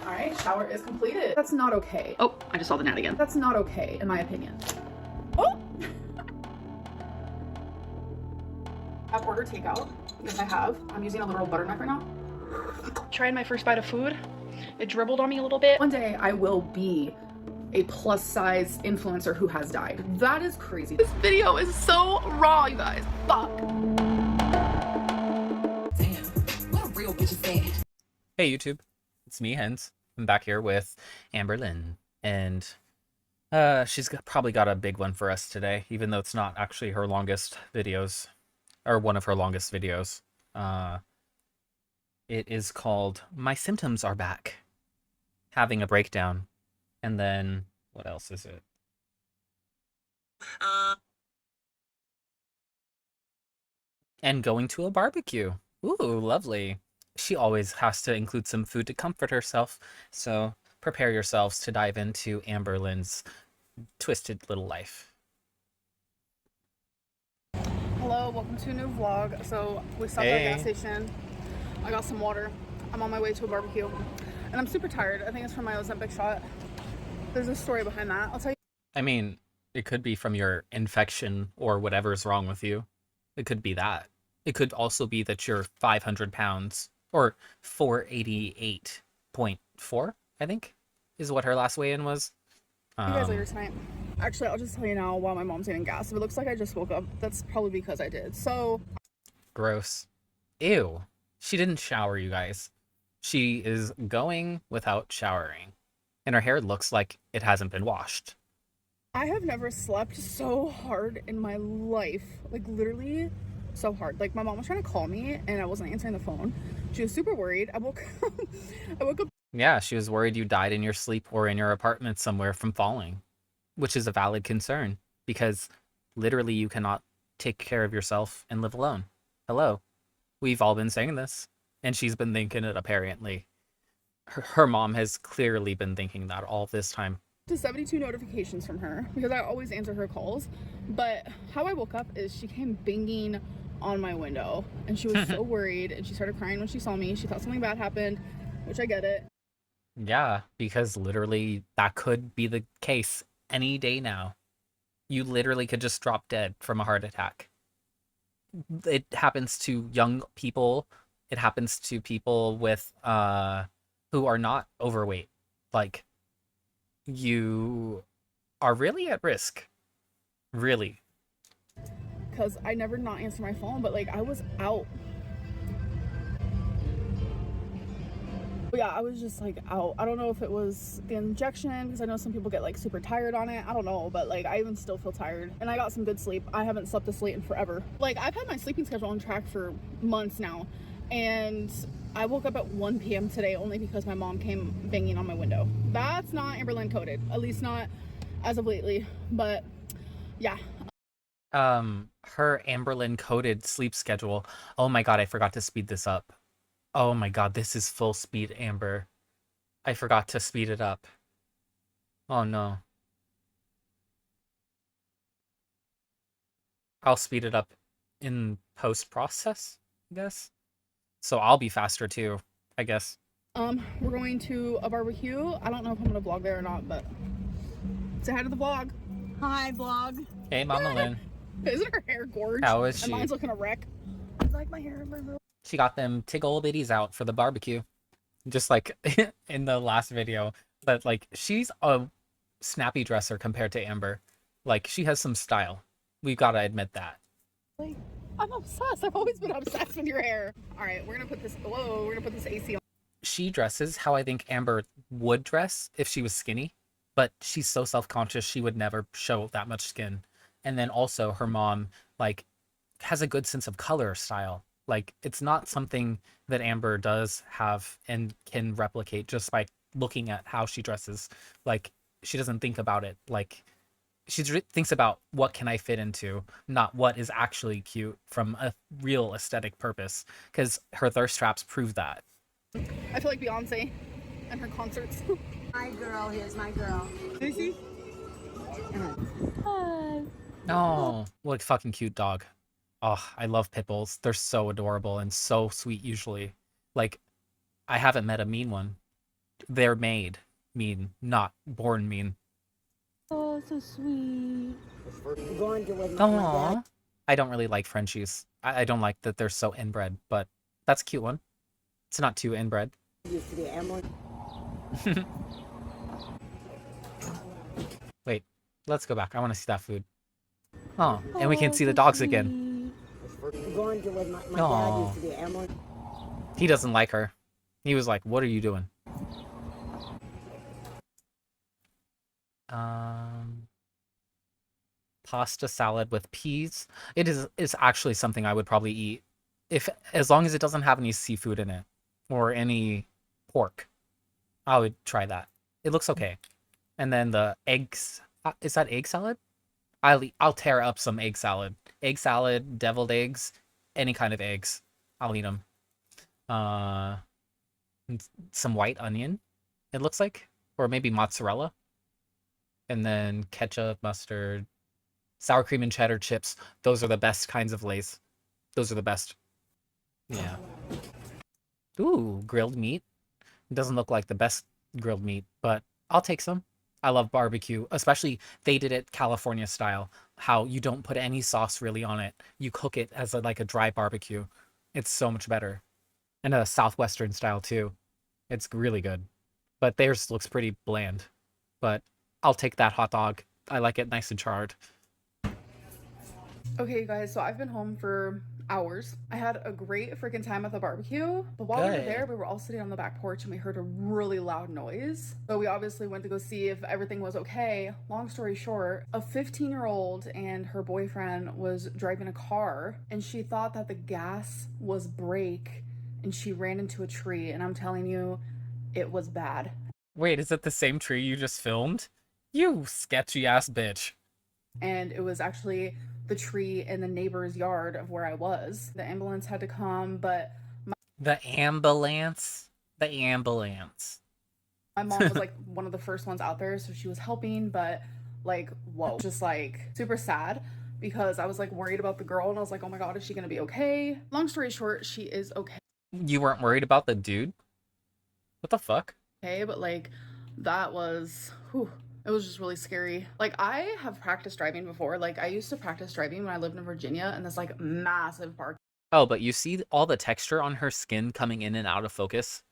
All right, shower is completed. That's not okay. Oh, I just saw the gnat again. That's not okay, in my opinion. Oh! I've ordered takeout. Yes, I have. I'm using a literal butter knife right now. Trying my first bite of food. It dribbled on me a little bit. One day I will be a plus size influencer who has died. That is crazy. This video is so raw, you guys. Fuck. Damn, what a real bitch is that? Hey YouTube, it's me, Hens. I'm back here with Amberlynn, and she's probably got a big one for us today, even though it's not actually her longest videos, or one of her longest videos. It is called My Symptoms Are Back. Having a breakdown. And then, what else is it? And going to a barbecue. Ooh, lovely. She always has to include some food to comfort herself, so prepare yourselves to dive into Amberlynn's twisted little life. Hello, welcome to a new vlog. So we stopped at a gas station. I got some water. I'm on my way to a barbecue. And I'm super tired. I think it's from my Ozempic shot. There's a story behind that. I'll tell you. I mean, it could be from your infection or whatever's wrong with you. It could be that. It could also be that you're 500 pounds. Or 488.4, I think, is what her last weigh-in was. See you guys later tonight. Actually, I'll just tell you now while my mom's getting gas. If it looks like I just woke up, that's probably because I did. So gross. Ew. She didn't shower, you guys. She is going without showering. And her hair looks like it hasn't been washed. I have never slept so hard in my life. Like, literally so hard. Like, my mom was trying to call me and I wasn't answering the phone. She was super worried. I woke up. Yeah, she was worried you died in your sleep or in your apartment somewhere from falling, which is a valid concern because literally you cannot take care of yourself and live alone. Hello. We've all been saying this, and she's been thinking it apparently. Her mom has clearly been thinking that all this time. To 72 notifications from her because I always answer her calls. But how I woke up is she came banging on my window and she was so worried and she started crying when she saw me. She thought something bad happened, which I get it. Yeah, because literally that could be the case any day now. You literally could just drop dead from a heart attack. It happens to young people. It happens to people with who are not overweight. Like, you are really at risk. Really. Because I never not answer my phone, but like I was out. But yeah, I was just like out. I don't know if it was the injection because I know some people get like super tired on it. I don't know, but like I even still feel tired. And I got some good sleep. I haven't slept this late in forever. Like, I've had my sleeping schedule on track for months now. And I woke up at 1 p.m. today only because my mom came banging on my window. That's not Amberlynn coded, at least not as of lately. But yeah. Her Amberlynn coded sleep schedule. Oh my god, I forgot to speed this up. Oh my god, this is full speed, Amber. I forgot to speed it up. Oh no. I'll speed it up in post-process, I guess. So I'll be faster too, I guess. We're going to a barbecue. I don't know if I'm gonna vlog there or not, but say hi to the vlog. Hi, vlog. Hey, Mama Lynn. Isn't her hair gorgeous? How is she? And mine's looking a wreck. I like my hair. She got them tiggle bitties out for the barbecue. Just like in the last video. But like, she's a snappy dresser compared to Amber. Like, she has some style. We've got to admit that. Like, I'm obsessed. I've always been obsessed with your hair. All right, we're gonna put this. Whoa, we're gonna put this AC on. She dresses how I think Amber would dress if she was skinny, but she's so self-conscious she would never show that much skin. And then also her mom like has a good sense of color style. Like, it's not something that Amber does have and can replicate just by looking at how she dresses. Like, she doesn't think about it. Like, she thinks about what can I fit into, not what is actually cute from a real aesthetic purpose, because her thirst traps prove that. I feel like Beyonce and her concerts. My girl, here's my girl. Lucy? Hi. Oh, what a fucking cute dog. Oh, I love pit bulls. They're so adorable and so sweet usually. Like, I haven't met a mean one. they're made mean, not born mean. Oh, so sweet. Going to with my dad. Aww. I don't really like Frenchies. I don't like that they're so inbred, but that's a cute one. It's not too inbred. Used to be Amberlynn. Wait, let's go back. I want to see that food. Oh, and we can see the dogs again. Going to with my dad. Aw. Used to be Amberlynn. He doesn't like her. He was like, what are you doing? Pasta salad with peas. It's actually something I would probably eat as long as it doesn't have any seafood in it or any pork. I would try that. It looks okay. And then the eggs. Is that egg salad? I'll tear up some egg salad. Egg salad, deviled eggs, any kind of eggs. I'll eat them. Some white onion, it looks like, or maybe mozzarella. And then ketchup, mustard, sour cream and cheddar chips. Those are the best kinds of Lay's. Those are the best. Yeah. Ooh, grilled meat. It doesn't look like the best grilled meat, but I'll take some. I love barbecue, especially they did it California style, how you don't put any sauce really on it. You cook it as like a dry barbecue. It's so much better. And a Southwestern style too. It's really good. But theirs looks pretty bland. But I'll take that hot dog. I like it nice and charred. Okay, guys, so I've been home for hours. I had a great freaking time at the barbecue, but while we were there, we were all sitting on the back porch and we heard a really loud noise. So we obviously went to go see if everything was okay. Long story short, a 15-year-old and her boyfriend was driving a car and she thought that the gas was brake and she ran into a tree, and I'm telling you, it was bad. Wait, is it the same tree you just filmed? You sketchy ass bitch. And it was actually the tree in the neighbor's yard of where I was. The ambulance had to come, but The ambulance. The ambulance. my mom was like one of the first ones out there, so she was helping, but like, whoa, just like super sad because I was like worried about the girl and I was like, oh my God, is she gonna be okay? Long story short, she is okay, You weren't worried about the dude? What the fuck? but like that was, whew, it was just really scary. Like, I have practiced driving before. Like, I used to practice driving when I lived in Virginia in this like massive parking Oh, but you see all the texture on her skin coming in and out of focus?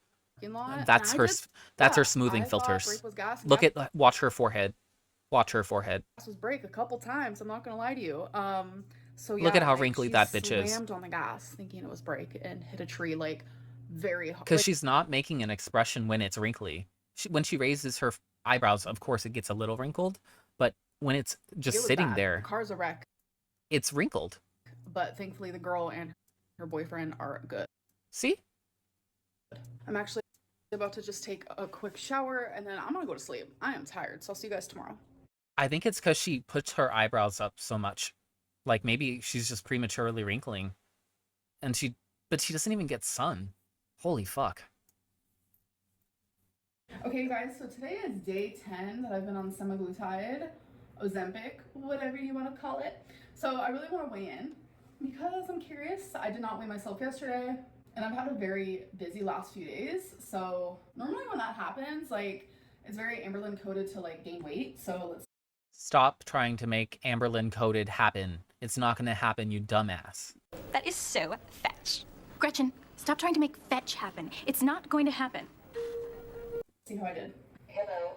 lot. That's and her I just, that's her yeah, smoothing I thought filters. brake was gas and Look gas at watch her forehead. Watch her forehead. was brake a couple times. I'm not gonna lie to you. So yeah, Look at how like, wrinkly she that bitch is. slammed on the gas thinking it was brake and hit a tree like very hard. Because she's not making an expression when it's wrinkly. When she raises her eyebrows, of course it gets a little wrinkled, but when it's just sitting The there, car's a wreck. it's wrinkled. But thankfully the girl and her boyfriend are good. See? I'm actually about to just take a quick shower and then I'm gonna go to sleep. I am tired, so I'll see you guys tomorrow. I think it's because she puts her eyebrows up so much. Like maybe she's just prematurely wrinkling. But she doesn't even get sun. Holy fuck. Okay, you guys, so today is day 10 that I've been on semaglutide, Ozempic, whatever you want to call it. So I really want to weigh in because I'm curious. I did not weigh myself yesterday and I've had a very busy last few days. So normally when that happens, like, it's very Amberlynn coded to like gain weight. So let's Stop trying to make Amberlynn coded happen. It's not gonna happen, you dumbass. That is so fetch. Gretchen, stop trying to make fetch happen. It's not going to happen. see how I did. Hello.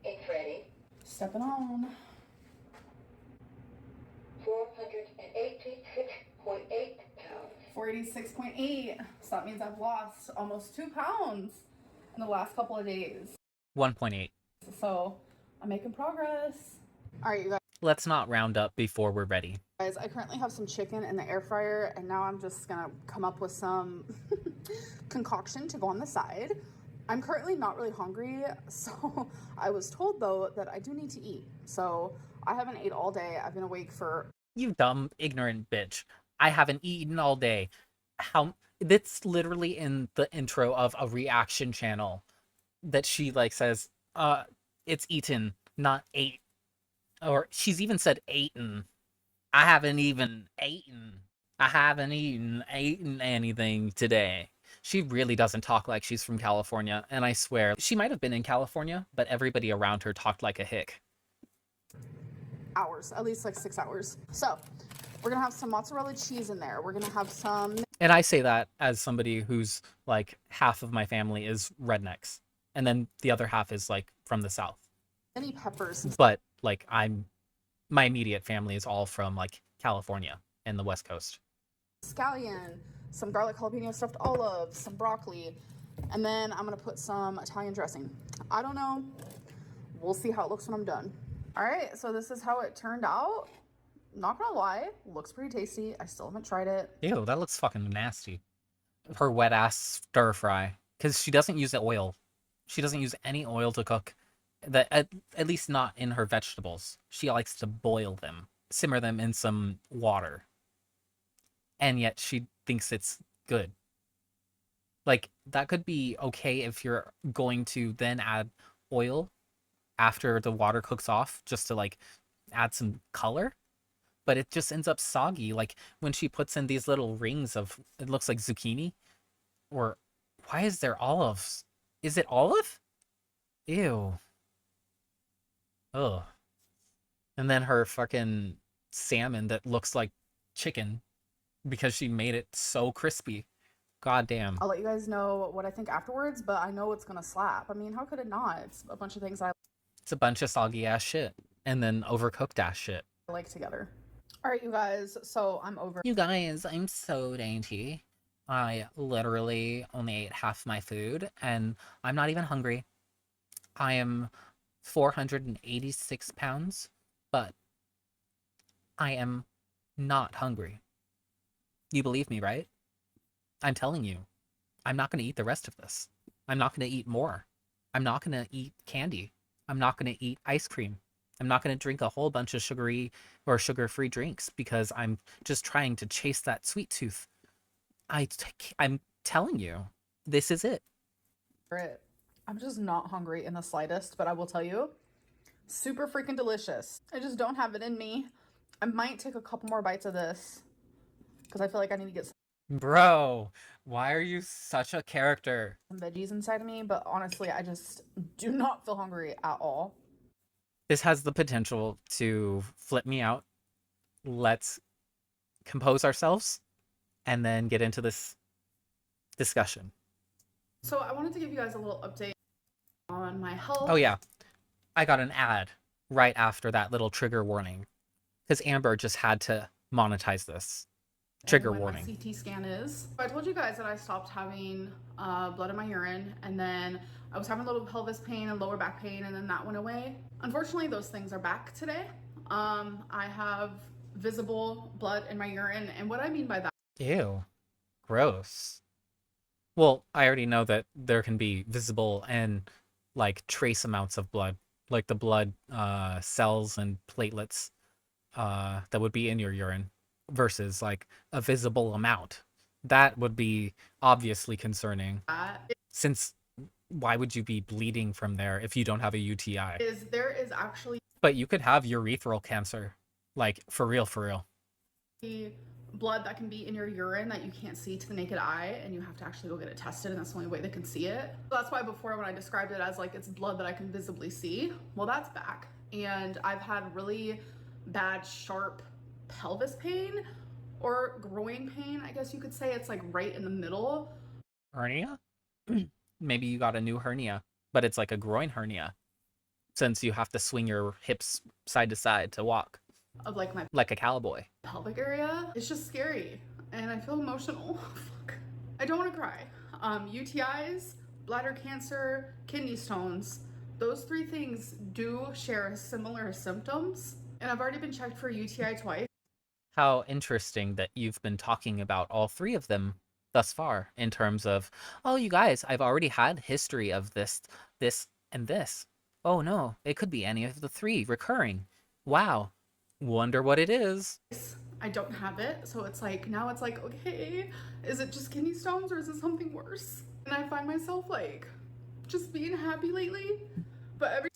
It's ready. Stepping on. 486.8 pounds. 486.8. So that means I've lost almost 2 pounds in the last couple of days. 1.8. So I'm making progress. All right, you Let's not round up before we're ready. guys, I currently have some chicken in the air fryer and now I'm just gonna come up with some concoction to go on the side. I'm currently not really hungry, so I was told though that I do need to eat. So I haven't ate all day. I've been awake for... You dumb, ignorant bitch. I haven't eaten all day. That's literally in the intro of a reaction channel that she like says, it's eaten, not ate. Or she's even said eaten. I haven't even eaten. I haven't eaten anything today. She really doesn't talk like she's from California, and I swear, she might have been in California, but everybody around her talked like a hick. Hours, at least like 6 hours. So we're gonna have some mozzarella cheese in there. We're gonna have some. And I say that as somebody who's like half of my family is rednecks, and then the other half is like from the South. Mini peppers. But like my immediate family is all from like California and the West Coast. Scallion, some garlic jalapeno stuffed olives, some broccoli, and then I'm gonna put some Italian dressing. I don't know. We'll see how it looks when I'm done. All right, so this is how it turned out. Not gonna lie, looks pretty tasty. I still haven't tried it. Ew, that looks fucking nasty. Her wet ass stir fry, because she doesn't use the oil. She doesn't use any oil to cook. That at least not in her vegetables. She likes to boil them, simmer them in some water. And yet she thinks it's good. Like, that could be okay if you're going to then add oil after the water cooks off, just to like add some color. But it just ends up soggy. Like when she puts in these little rings of, it looks like zucchini. Or why is there olives? Is it olive? Ew. Ugh. And then her fucking salmon that looks like chicken because she made it so crispy. God damn. I'll let you guys know what I think afterwards, but I know it's gonna slap. I mean, how could it not? It's a bunch of things I It's a bunch of soggy ass shit. And then overcooked ass shit. like together. All right, you guys, so I'm over. You guys, I'm so dainty. I literally only ate half my food, and I'm not even hungry. I am 486 pounds, but I am not hungry. You believe me, right? I'm telling you, I'm not going to eat the rest of this. I'm not going to eat more. I'm not going to eat candy. I'm not going to eat ice cream. I'm not going to drink a whole bunch of sugary or sugar-free drinks because I'm just trying to chase that sweet tooth. I'm telling you, this is it. I'm just not hungry in the slightest, but I will tell you, super freaking delicious. I just don't have it in me. I might take a couple more bites of this because I feel like I need to get Bro, why are you such a character? some veggies inside of me, but honestly, I just do not feel hungry at all. This has the potential to flip me out. Let's compose ourselves and then get into this discussion. So I wanted to give you guys a little update on my health. Oh yeah, I got an ad right after that little trigger warning because Amber just had to monetize this. Trigger when warning. My CT scan is. I told you guys that I stopped having blood in my urine, and then I was having a little pelvis pain and lower back pain, and then that went away. Unfortunately, those things are back today. I have visible blood in my urine, and what I mean by that. Ew, gross. Well, I already know that there can be visible and like trace amounts of blood, like the blood cells and platelets that would be in your urine versus like a visible amount. That would be obviously concerning. Since why would you be bleeding from there if you don't have a UTI? There is actually But you could have urethral cancer, like for real, for real. blood that can be in your urine that you can't see to the naked eye, and you have to actually go get it tested, and that's the only way they can see it. So that's why before when I described it as like it's blood that I can visibly see, well, that's back. And I've had really bad sharp pelvis pain or groin pain, I guess you could say. It's like right in the middle. Hernia? Maybe you got a new hernia, but it's like a groin hernia since you have to swing your hips side to side to walk. Of like my Like a cowboy. pelvic area. It's just scary and I feel emotional. Fuck. I don't want to cry. UTIs, bladder cancer, kidney stones, those three things do share similar symptoms, and I've already been checked for UTI twice. How interesting that you've been talking about all three of them thus far in terms of, oh, you guys, I've already had history of this, and this. Oh no, it could be any of the three recurring. Wow. Wonder what it is. I don't have it, so it's like, now it's like, okay, is it just kidney stones or is it something worse? And I find myself like just being happy lately, but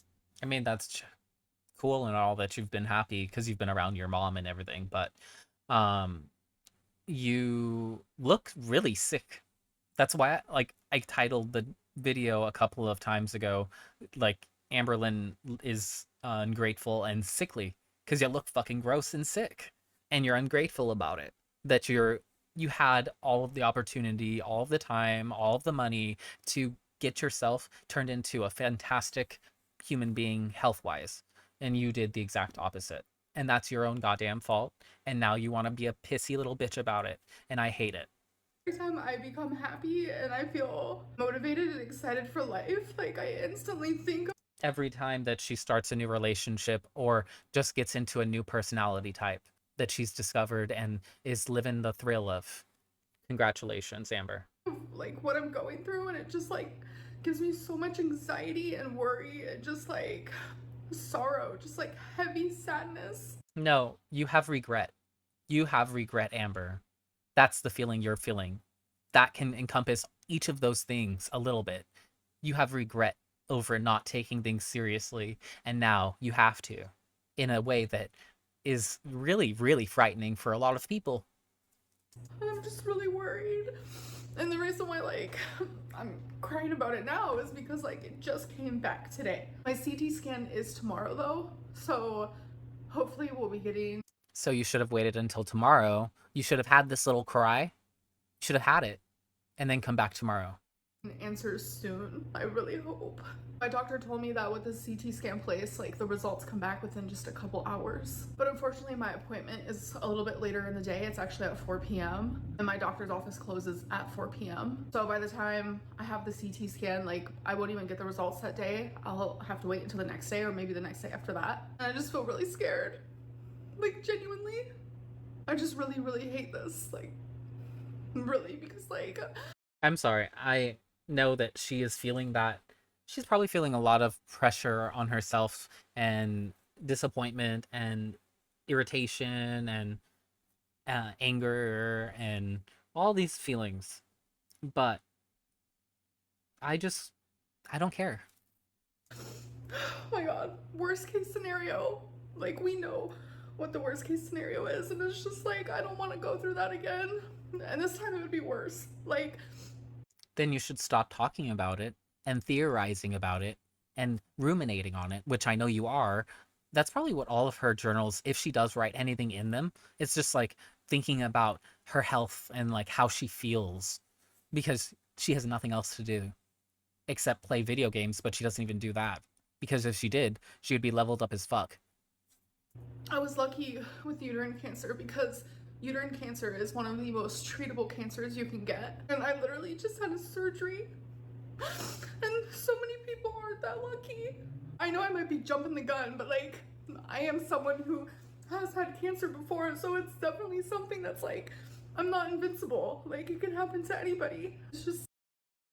I mean, that's cool and all that you've been happy because you've been around your mom and everything, but you look really sick. That's why I titled the video a couple of times ago, like Amberlynn is ungrateful and sickly because you look fucking gross and sick, and you're ungrateful about it. That you had all of the opportunity, all of the time, all of the money to get yourself turned into a fantastic human being health wise, and you did the exact opposite. And that's your own goddamn fault. And now you want to be a pissy little bitch about it, and I hate it. Every time I become happy and I feel motivated and excited for life, like I instantly think Every time that she starts a new relationship or just gets into a new personality type that she's discovered and is living the thrill of. Congratulations, Amber. of like what I'm going through, and it just like gives me so much anxiety and worry and just like sorrow, just like heavy sadness. No, you have regret. You have regret, Amber. That's the feeling you're feeling. That can encompass each of those things a little bit. You have regret over not taking things seriously, and now you have to, in a way that is really, really frightening for a lot of people. And I'm just really worried. And the reason why like I'm crying about it now is because like it just came back today. My CT scan is tomorrow though, so hopefully we'll be getting. So you should have waited until tomorrow. You should have had this little cry. You should have had it, and then come back tomorrow. Answers soon, I really hope. My doctor told me that with the CT scan place, like the results come back within just a couple hours. But unfortunately my appointment is a little bit later in the day. It's actually at 4 p.m. and my doctor's office closes at 4 p.m. So by the time I have the CT scan, like I won't even get the results that day. I'll have to wait until the next day or maybe the next day after that. And I just feel really scared. Like genuinely. I just really, really hate this. Like really, because like I'm sorry. I know that she is feeling that. She's probably feeling a lot of pressure on herself and disappointment and irritation and anger and all these feelings. But I don't care. oh my god, worst case scenario. Like we know what the worst case scenario is, and it's just like I don't want to go through that again. And this time it would be worse. Like Then you should stop talking about it and theorizing about it and ruminating on it, which I know you are. That's probably what all of her journals, if she does write anything in them, it's just like thinking about her health and like how she feels, because she has nothing else to do except play video games, but she doesn't even do that, because if she did, she would be leveled up as fuck. I was lucky with uterine cancer because uterine cancer is one of the most treatable cancers you can get. And I literally just had a surgery. And so many people aren't that lucky. I know I might be jumping the gun, but like, I am someone who has had cancer before, so it's definitely something that's like, I'm not invincible. Like, it can happen to anybody. It's just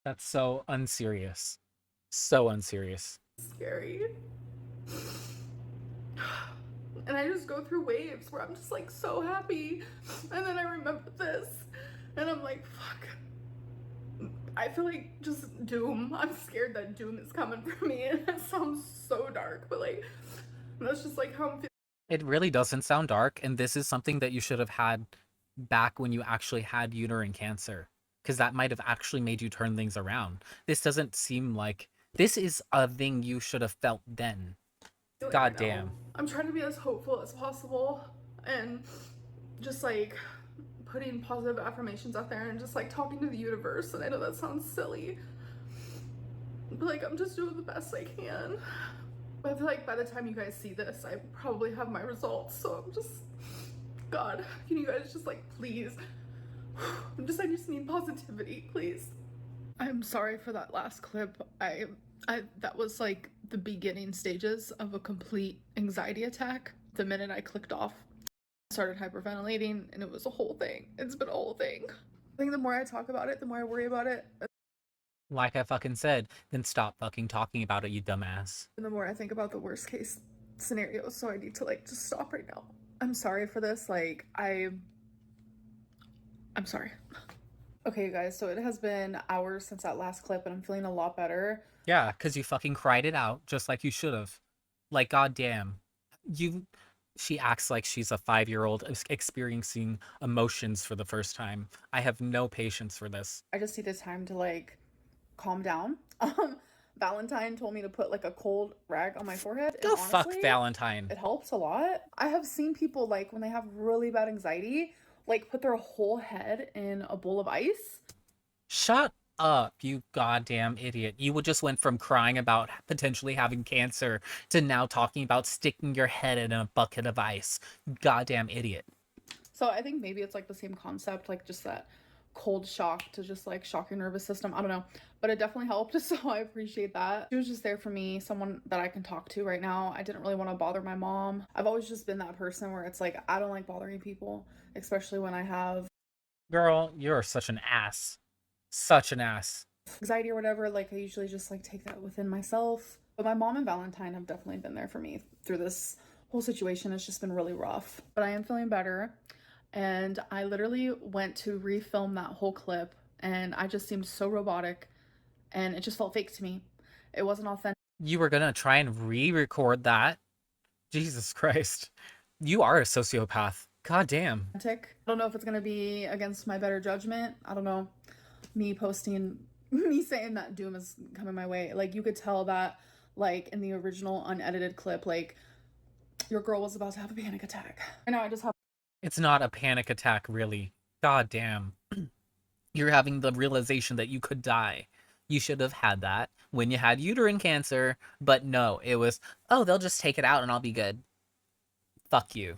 That's so unserious. So unserious. scary. And I just go through waves where I'm just like so happy, and then I remember this and I'm like, fuck. I feel like just doom. I'm scared that doom is coming for me, and that sounds so dark, but like that's just like how I'm feeling. It really doesn't sound dark, and this is something that you should have had back when you actually had uterine cancer, because that might have actually made you turn things around. This doesn't seem like this is a thing you should have felt then. God damn. I'm trying to be as hopeful as possible and just like putting positive affirmations out there and just like talking to the universe. And I know that sounds silly, but like I'm just doing the best I can. But I feel like by the time you guys see this, I probably have my results. So I'm just, God, can you guys just like please? I just need positivity, please. I'm sorry for that last clip. I that was like the beginning stages of a complete anxiety attack. The minute I clicked off, I started hyperventilating, and it was a whole thing. It's been a whole thing. I think the more I talk about it, the more I worry about it. Like I fucking said, then stop fucking talking about it, you dumbass. And the more I think about the worst case scenario, so I need to like just stop right now. I'm sorry for this. Like I'm sorry. Okay, you guys, so it has been hours since that last clip, and I'm feeling a lot better. Yeah, because you fucking cried it out just like you should have. Like, goddamn. She acts like she's a 5-year-old experiencing emotions for the first time. I have no patience for this. I just need the time to like calm down. Valentine told me to put like a cold rag on my forehead. Go and fuck honestly, Valentine. it helps a lot. I have seen people like when they have really bad anxiety, like put their whole head in a bowl of ice. Shut up, you goddamn idiot. You just went from crying about potentially having cancer to now talking about sticking your head in a bucket of ice. Goddamn idiot. So I think maybe it's like the same concept, like just that cold shock to just like shock your nervous system. I don't know, but it definitely helped. So I appreciate that. She was just there for me, someone that I can talk to right now. I didn't really want to bother my mom. I've always just been that person where it's like, I don't like bothering people, especially when I have Girl, you're such an ass. Such an ass. anxiety or whatever. Like I usually just like take that within myself. But my mom and Valentine have definitely been there for me through this whole situation. It's just been really rough, but I am feeling better. And I literally went to refilm that whole clip and I just seemed so robotic and it just felt fake to me. It wasn't authentic. You were gonna try and re-record that? Jesus Christ. You are a sociopath. God damn. I don't know if it's gonna be against my better judgment. I don't know. Me saying that doom is coming my way. Like you could tell that like in the original unedited clip, like your girl was about to have a panic attack. I know I just have It's not a panic attack, really. God damn. You're having the realization that you could die. You should have had that when you had uterine cancer, but no, it was, oh, they'll just take it out and I'll be good. Fuck you.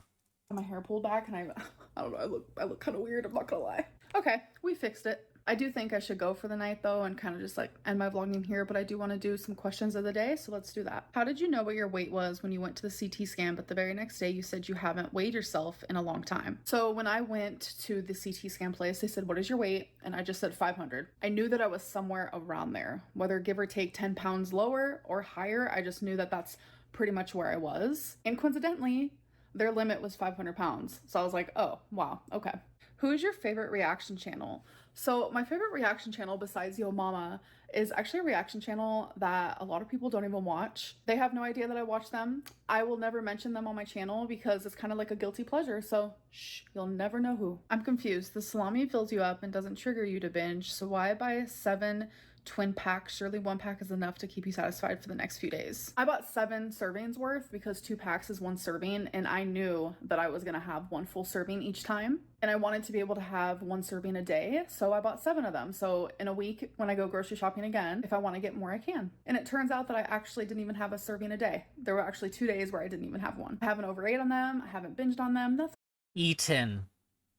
my hair pulled back and I don't know, I look kind of weird, I'm not gonna lie. Okay, we fixed it. I do think I should go for the night though and kind of just like end my vlogging here, but I do want to do some questions of the day, so let's do that. How did you know what your weight was when you went to the CT scan, but the very next day you said you haven't weighed yourself in a long time? So when I went to the CT scan place, they said, what is your weight? And I just said 500. I knew that I was somewhere around there, whether give or take 10 pounds lower or higher. I just knew that that's pretty much where I was. And coincidentally, their limit was 500 pounds. So I was like, oh, wow, okay. Who is your favorite reaction channel? So my favorite reaction channel besides Yo Mama is actually a reaction channel that a lot of people don't even watch. They have no idea that I watch them. I will never mention them on my channel because it's kind of like a guilty pleasure. So shh, you'll never know who. I'm confused. The salami fills you up and doesn't trigger you to binge. So why buy 7 twin packs? Surely 1 pack is enough to keep you satisfied for the next few days. I bought 7 servings worth because 2 packs is 1 serving, and I knew that I was gonna have 1 full serving each time, and I wanted to be able to have 1 serving a day, so I bought 7 of them. So in a week when I go grocery shopping again, if I want to get more I can. And it turns out that I actually didn't even have a serving a day. There were actually 2 days where I didn't even have 1. I haven't overate on them, I haven't binged on them, nothing. Eaten.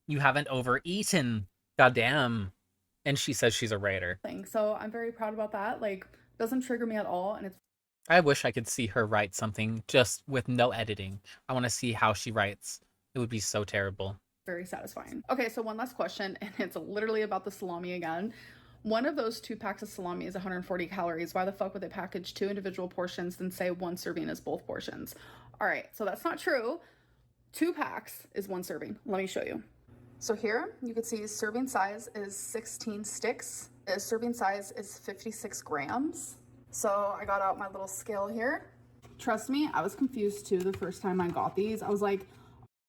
You haven't overeaten. Goddamn. And she says she's a writer. So I'm very proud about that. Like, doesn't trigger me at all, and it's I wish I could see her write something just with no editing. I want to see how she writes. It would be so terrible. very satisfying. Okay, so one last question, and it's literally about the salami again. One of those 2 packs of salami is 140 calories. Why the fuck would they package 2 individual portions and say 1 serving is both portions? All right, so that's not true. 2 packs is 1 serving. Let me show you. So here you can see serving size is 16 sticks. The serving size is 56 grams. So I got out my little scale here. Trust me, I was confused too the first time I got these. I was like,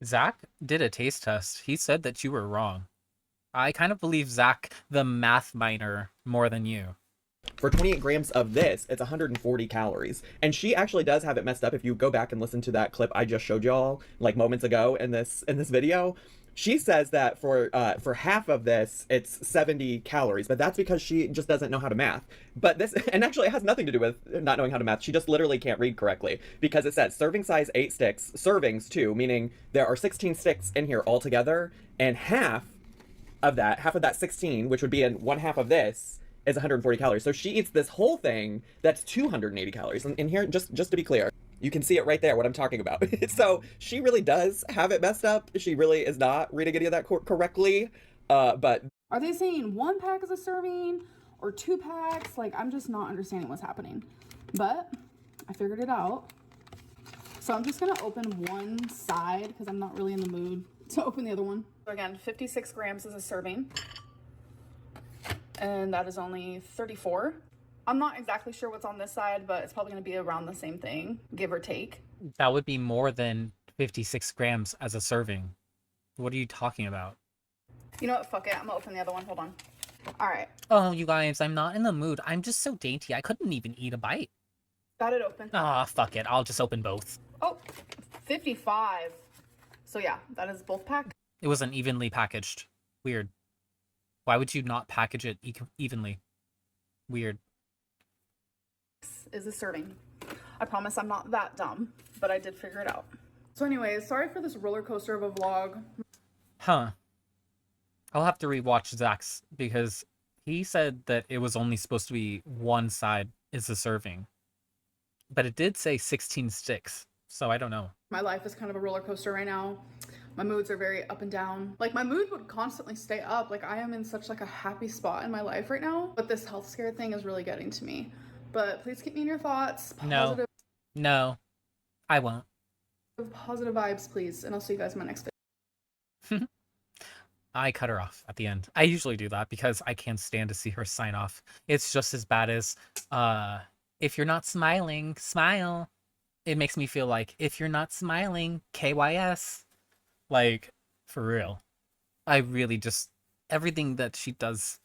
Zach did a taste test. He said that you were wrong. I kind of believe Zach, the math minor, more than you. For 28 grams of this, it's 140 calories. And she actually does have it messed up. If you go back and listen to that clip I just showed y'all like moments ago in this video, she says that for half of this, it's 70 calories, but that's because she just doesn't know how to math. But this, and actually it has nothing to do with not knowing how to math. She just literally can't read correctly because it says serving size 8 sticks, servings too, meaning there are 16 sticks in here altogether, and half of that 16, which would be in 1/2 of this, is 140 calories. So she eats this whole thing that's 280 calories. And in here, just to be clear, you can see it right there, what I'm talking about. So she really does have it messed up. She really is not reading any of that correctly. But are they saying 1 pack is a serving or 2 packs? Like, I'm just not understanding what's happening. But I figured it out. So I'm just gonna open one side because I'm not really in the mood to open the other one. So again, 56 grams is a serving. And that is only 34. I'm not exactly sure what's on this side, but it's probably going to be around the same thing, give or take. That would be more than 56 grams as a serving. What are you talking about? You know what? Fuck it. I'm gonna open the other one. Hold on. All right. Oh, you guys, I'm not in the mood. I'm just so dainty. I couldn't even eat a bite. Got it open. Ah, fuck it. I'll just open both. Oh, 55. So yeah, that is both packed. It wasn't evenly packaged. Weird. Why would you not package it evenly? Weird. Is a serving. I promise I'm not that dumb, but I did figure it out. So anyways, sorry for this roller coaster of a vlog. Huh. I'll have to rewatch Zach's because he said that it was only supposed to be one side is a serving. But it did say 16 sticks, so I don't know. My life is kind of a roller coaster right now. My moods are very up and down. Like my mood would constantly stay up. Like I am in such like a happy spot in my life right now, but this health scare thing is really getting to me. But please keep me in your thoughts. Positive, No, I won't. positive vibes, please. And I'll see you guys in my next video. I cut her off at the end. I usually do that because I can't stand to see her sign off. It's just as bad as, if you're not smiling, smile. It makes me feel like, if you're not smiling, KYS. Like, for real. I really just, everything that she does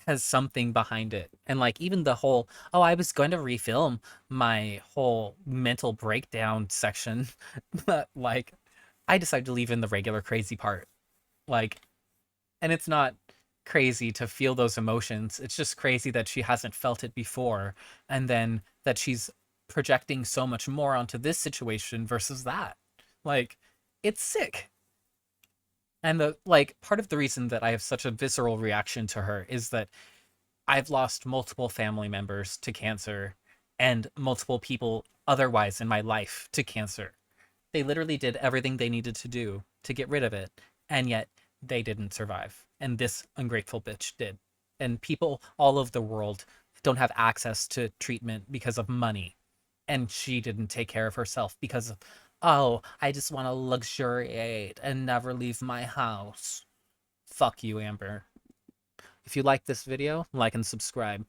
has something behind it. And like, even the whole, oh, I was going to refilm my whole mental breakdown section, but like, I decided to leave in the regular crazy part. Like, and it's not crazy to feel those emotions. It's just crazy that she hasn't felt it before. And then that she's projecting so much more onto this situation versus that. Like, it's sick. And the, like, part of the reason that I have such a visceral reaction to her is that I've lost multiple family members to cancer and multiple people otherwise in my life to cancer. They literally did everything they needed to do to get rid of it. And yet they didn't survive. And this ungrateful bitch did. And people all over the world don't have access to treatment because of money. And she didn't take care of herself because of, oh, I just want to luxuriate and never leave my house. Fuck you, Amber. If you like this video, like and subscribe.